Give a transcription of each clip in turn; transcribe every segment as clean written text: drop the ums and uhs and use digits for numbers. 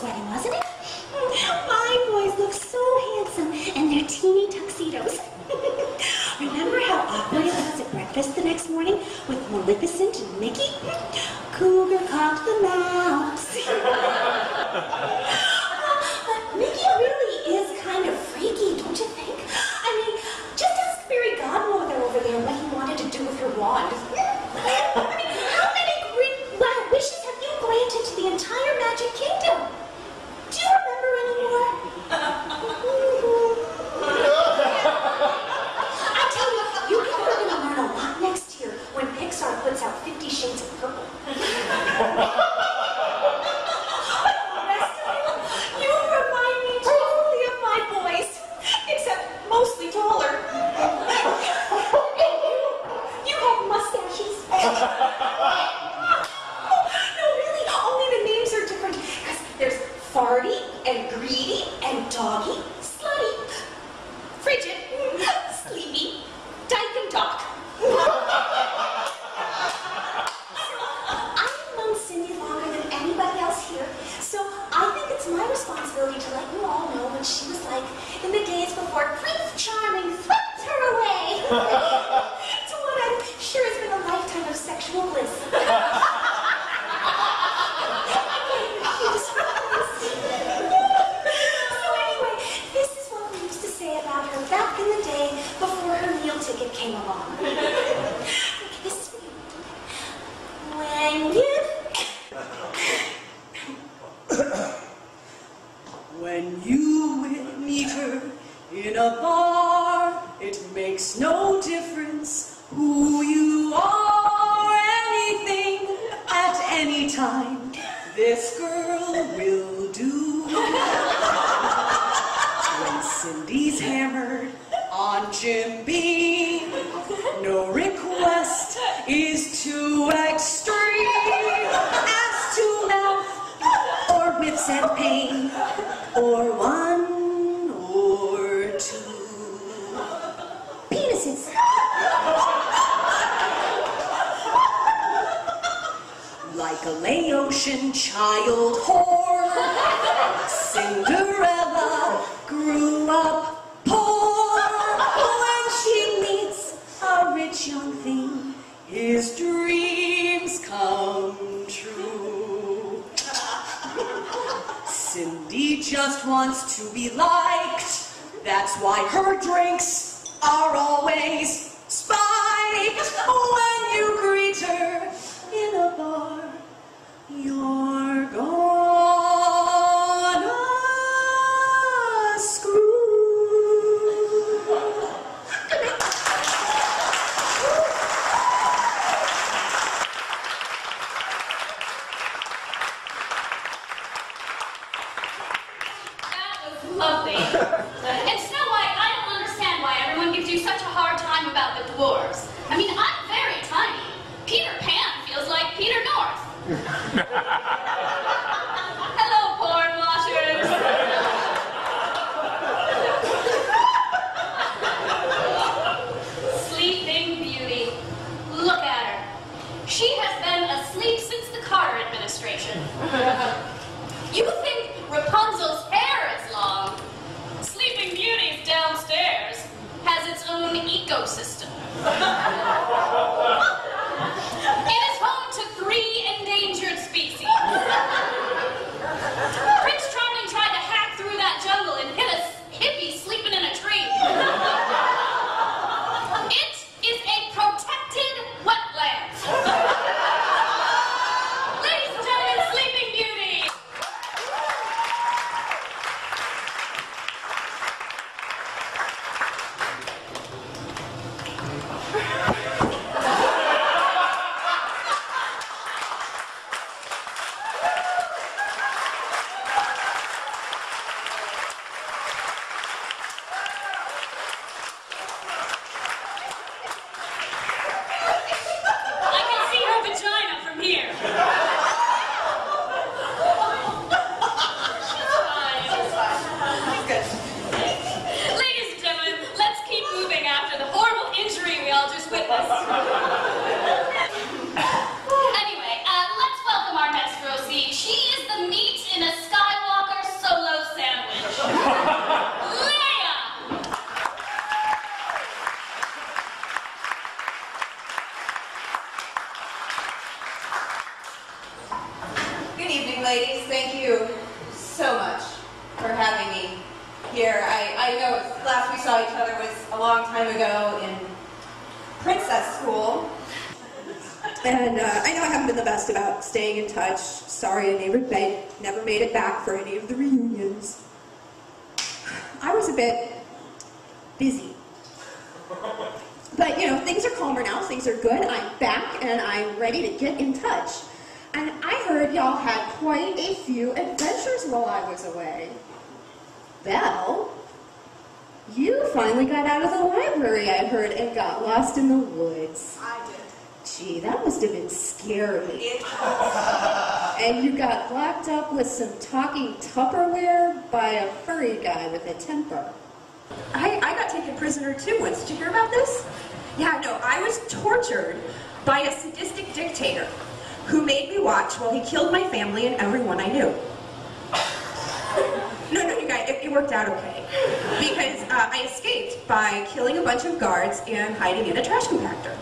boys' wedding, wasn't it? My boys look so handsome in their teeny tuxedos. Remember how awkward it was at breakfast the next morning with Maleficent and Mickey? Cougar caught the mouse. Mickey really is kind of freaky, don't you think? I mean, just ask Fairy Godmother over there what he wanted to do with her wand. I mean, how many wishes have you granted to the entire Magic Kingdom? Do you remember anymore? I tell you, you people are going to learn a lot next year when Pixar puts out 50 Shades of Purple. The rest of you, you remind me totally of my boys, except mostly taller. And you have mustaches. No, really, only the names are different, because there's Farty and Greedy and Doggy, Slutty, Frigid, Sleepy, Dyke and Doc. I've known Cindy longer than anybody else here, so I think it's my responsibility to let you all know what she was like in the days before Prince Charming swept her away to what I'm sure has been a lifetime of sexual bliss. Back in the day before her meal ticket came along. Okay, this is for you. When you meet her in a bar, it makes no difference who you are, anything at any time. This girl will do. When Cindy's hammered on Jim Beam, no request is too extreme as to mouth or whips and pain, or one or two penises. Like a Laotian child whore, Cinderella grew up poor. When she meets a rich young thing, his dreams come true. Cindy just wants to be liked. That's why her drinks are always spiked. When you greet her in a bar, you're gonna screw. That was lovely. And Snow White, I don't understand why everyone gives you such a hard time about the dwarves. I mean, I'm very tiny. Peter Pan feels like Peter North. Hello, porn watchers. Sleeping Beauty. Look at her. She has been asleep since the Carter administration. You think Rapunzel's hair is long? Sleeping Beauty's downstairs has its own ecosystem. It is home to 3 endangered species. Prince Charming tried to hack through that jungle and hit a hippie sleeping in a tree. It is a protected wetland. Ladies and gentlemen, Sleeping Beauty. time ago in princess school. And I know I haven't been the best about staying in touch. Sorry, I never made it back for any of the reunions. I was a bit busy. But, you know, things are calmer now, things are good. I'm back and I'm ready to get in touch. And I heard y'all had quite a few adventures while I was away. Belle, you finally got out of the library, I heard, and got lost in the woods. I did. Gee, that must have been scary. And you got locked up with some talking Tupperware by a furry guy with a temper. I got taken prisoner too once. Did you hear about this? Yeah, no, I was tortured by a sadistic dictator who made me watch while he killed my family and everyone I knew. No, you guys, it worked out okay. Because I escaped by killing a bunch of guards and hiding in a trash compactor.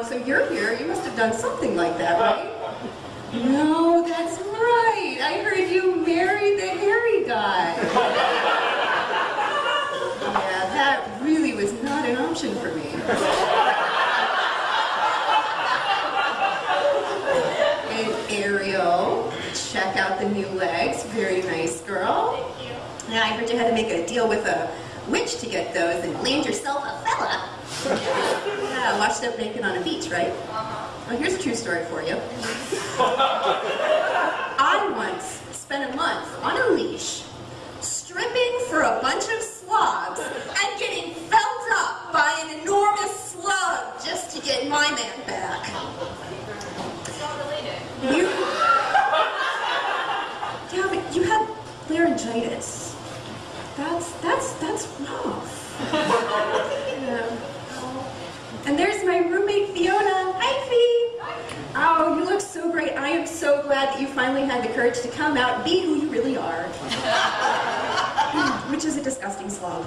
So you're here, you must have done something like that, right? No, that's right. I heard you married the hairy guy. Yeah, that really was not an option for me. And Ariel, check out the new legs. Very nice, girl. Thank you. Yeah, I heard you had to make a deal with a witch to get those and land yourself a fella. Yeah, washed up naked on a beach, right? Well, here's a true story for you. I once spent a month on a leash, stripping for a bunch of slobs and getting felt up by an enormous slug just to get my man back. It's not related. Yeah, but you had laryngitis. That's rough. Yeah. And there's my roommate Fiona. Hi, Fee. Oh, you look so great. I am so glad that you finally had the courage to come out and be who you really are. Which is a disgusting slob.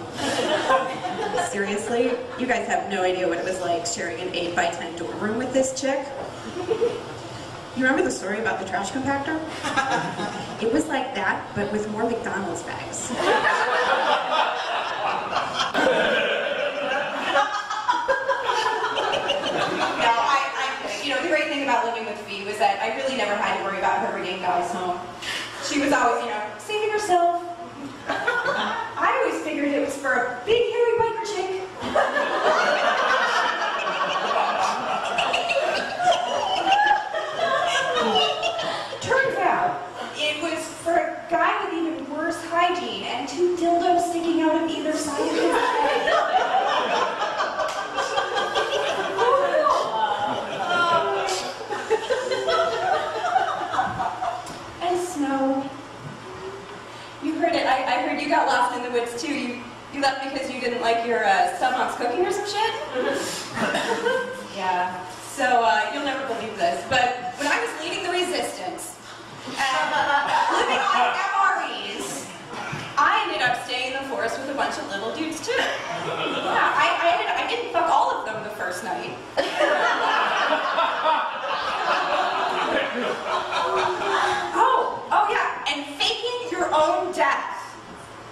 Seriously? You guys have no idea what it was like sharing an 8x10 dorm room with this chick. You remember the story about the trash compactor? It was like that, but with more McDonald's bags. The great thing about living with Fee was that I really never had to worry about her bringing guys home. She was always, saving herself. I always figured it was for a big hairy biker chick. Turns out, it was for a guy with even worse hygiene and 2 dildos sticking out of either side of his head. I heard you got lost in the woods too. You left because you didn't like your stepmom's cooking or some shit? Yeah. So you'll never believe this, but when I was leading the resistance and living on MREs, I ended up staying in the forest with a bunch of little dudes too. Yeah, I didn't fuck all of them the first night. Oh yeah, and faking your own death.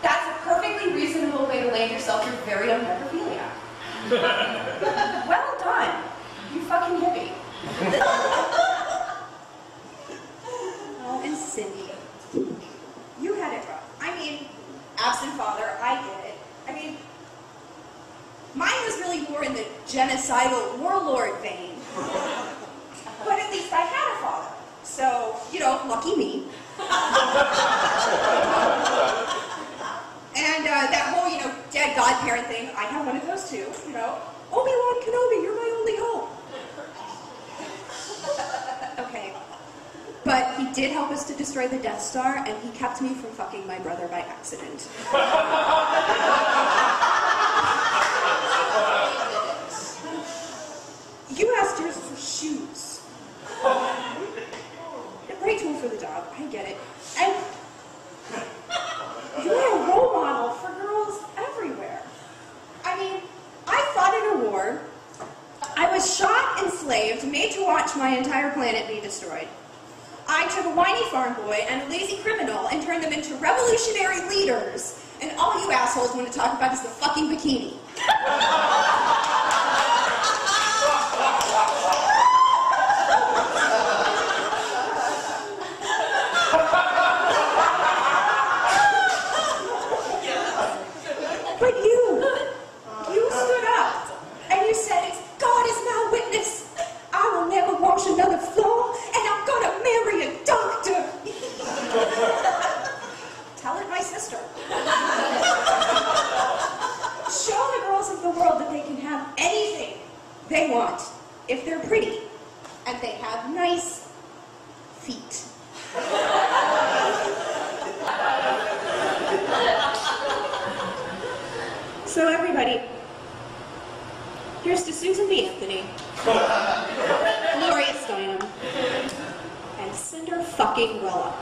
That's a perfectly reasonable way to land yourself your very own necrophilia. Well done, you fucking hippie. Oh, and Cindy, you had it rough. I mean, absent father, I get it. I mean, mine was really more in the genocidal warlord vein. But at least I had a father. So, lucky me. And that whole, dead godparent thing, I have one of those too, Obi-Wan Kenobi, you're my only hope. Okay. But he did help us to destroy the Death Star, and he kept me from fucking my brother by accident. You asked yours for shoes. A great tool for the job, I get it. And you're a role model for girls everywhere. I mean, I fought in a war. I was shot, enslaved, made to watch my entire planet be destroyed. I took a whiny farm boy and a lazy criminal and turned them into revolutionary leaders. And all you assholes want to talk about is the fucking bikini. But you stood up and you said, God is my witness. I will never wash another floor and I'm gonna marry a doctor. Tell it my sister. Show the girls of the world that they can have anything they want if they're pretty and they have nice feet. So everybody, here's to Susan B. Anthony, Gloria Steinem, and Cinderella.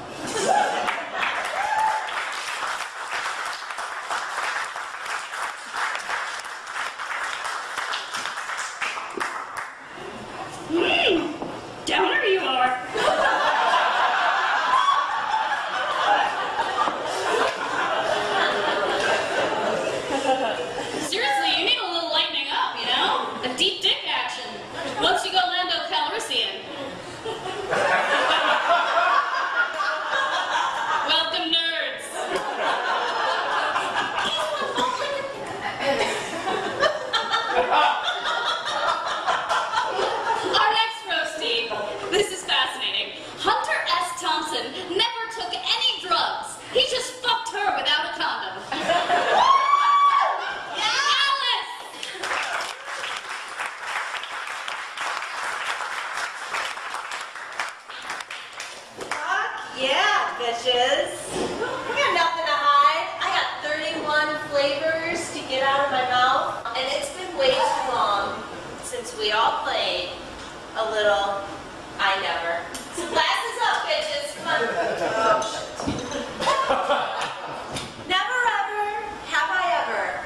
Downer you are. Seriously, you need a little lightening up, you know? A deep dick action. Once you go Lando Calrissian. Welcome, nerds. Our next roastie. This is fascinating. Hunter S. Thompson never took any drugs. He just fucked her without a condom. Yeah, bitches. I got nothing to hide. I got 31 flavors to get out of my mouth. And it's been way too long since we all played a little I Never. So glasses up, bitches. Come on. Oh, shit. Never ever have I ever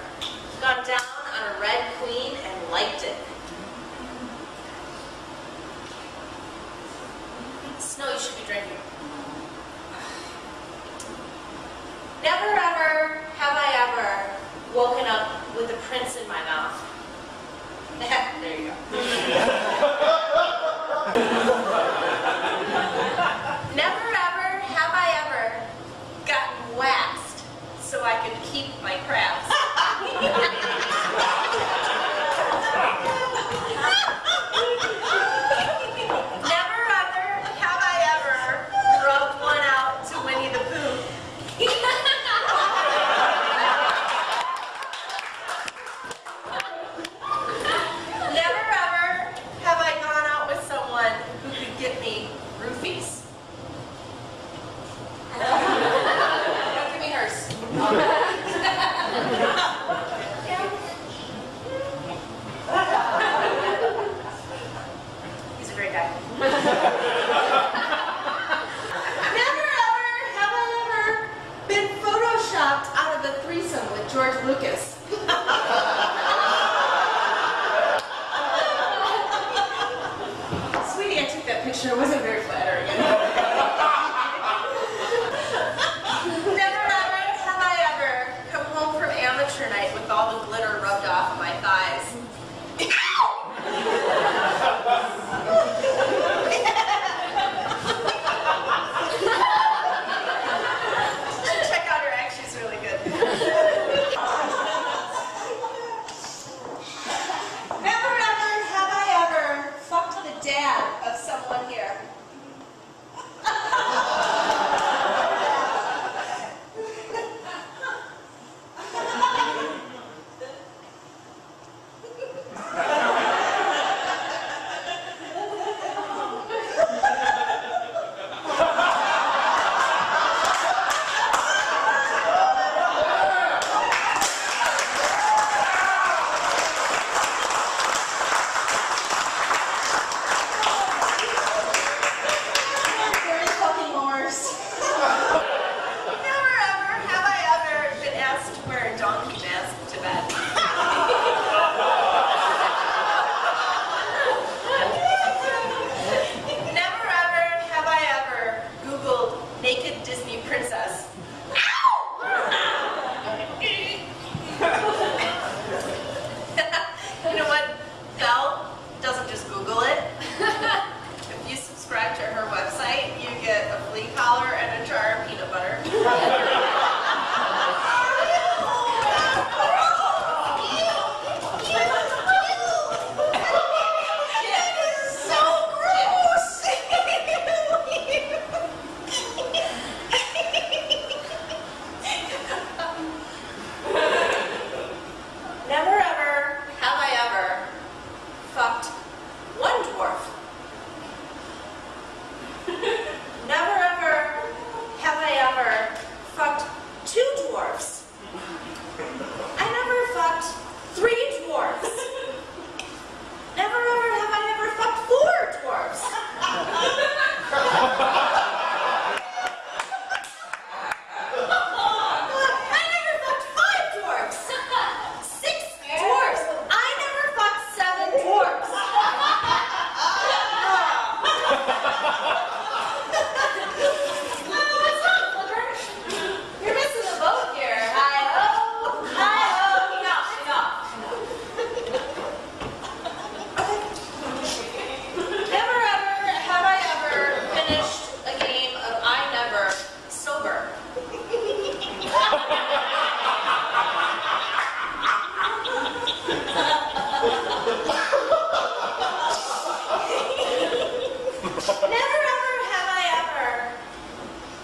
gone down on a Red Queen and liked it. Snow, you should be drinking. Never ever have I ever woken up with a prince in my mouth. There you go. Never ever have I ever gotten waxed so I could keep my crabs. Never ever have I ever rubbed one out to Winnie the Pooh. Never ever have I gone out with someone who could get me roofies. Don't give me hers. He's a great guy. Never ever have I ever been photoshopped out of a threesome with George Lucas. Sweetie, I took that picture. It wasn't very flattering. Never ever have I ever come home from amateur night with all the glitter rubbed off of my thighs. Check out her act, she's really good. Never ever have I ever fucked the dad of someone here. Belle doesn't just Google it. If you subscribe to her website, you get a flea collar and a jar of peanut butter. Never ever have I ever fucked one dwarf. Never ever have I ever fucked two dwarfs. I never fucked three dwarfs. Never ever have I ever fucked four dwarfs. I never fucked five dwarfs. Six dwarfs. I never fucked seven dwarfs. What's up, Flipper? You're missing the boat here. Hi-ho. Hi-ho. Enough. Never ever have I ever finished a game of I Never sober. Never ever have I ever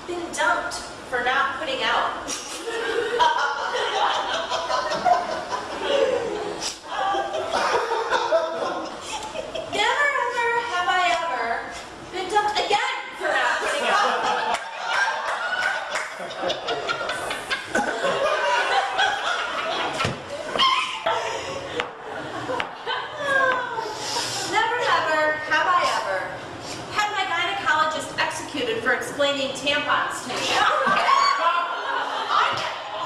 been dumped for not putting out. Never ever have I ever been dumped again for not putting out. Never ever have I ever had my gynecologist executed for explaining tampons to me.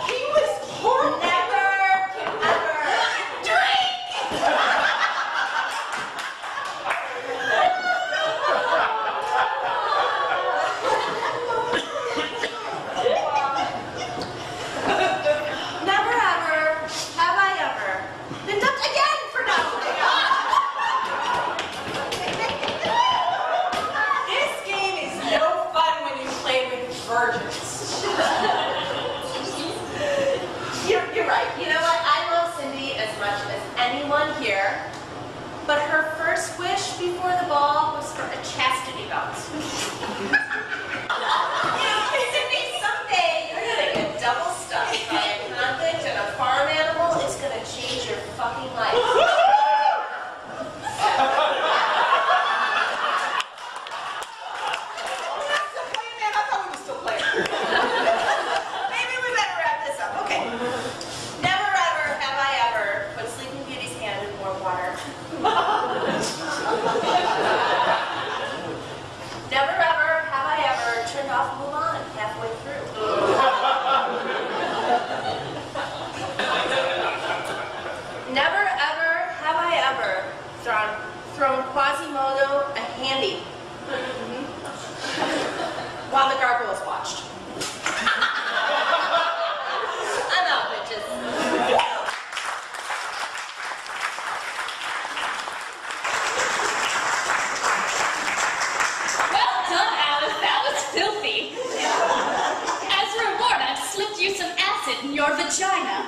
He was horrible. Never ever drink. Never ever have I ever been dumped again for not putting out. This game is no fun when you play with virgins. You're right. You know what? I love Cindy as much as anyone here, but her first wish before the ball was for a chastity belt. Cindy, someday you're gonna get double stuffed by a convict and a farm animal. It's gonna change your fucking life. Man, I thought we were still playing. Maybe we better wrap this up. Okay. Never ever have I ever put Sleeping Beauty's hand in warm water. Never ever have I ever turned off Mulan halfway through. Never ever have I ever thrown Quasimodo a handy while the gargoyles watched. I'm out, bitches. Well done, Alice. That was filthy. As a reward, I've slipped you some acid in your vagina.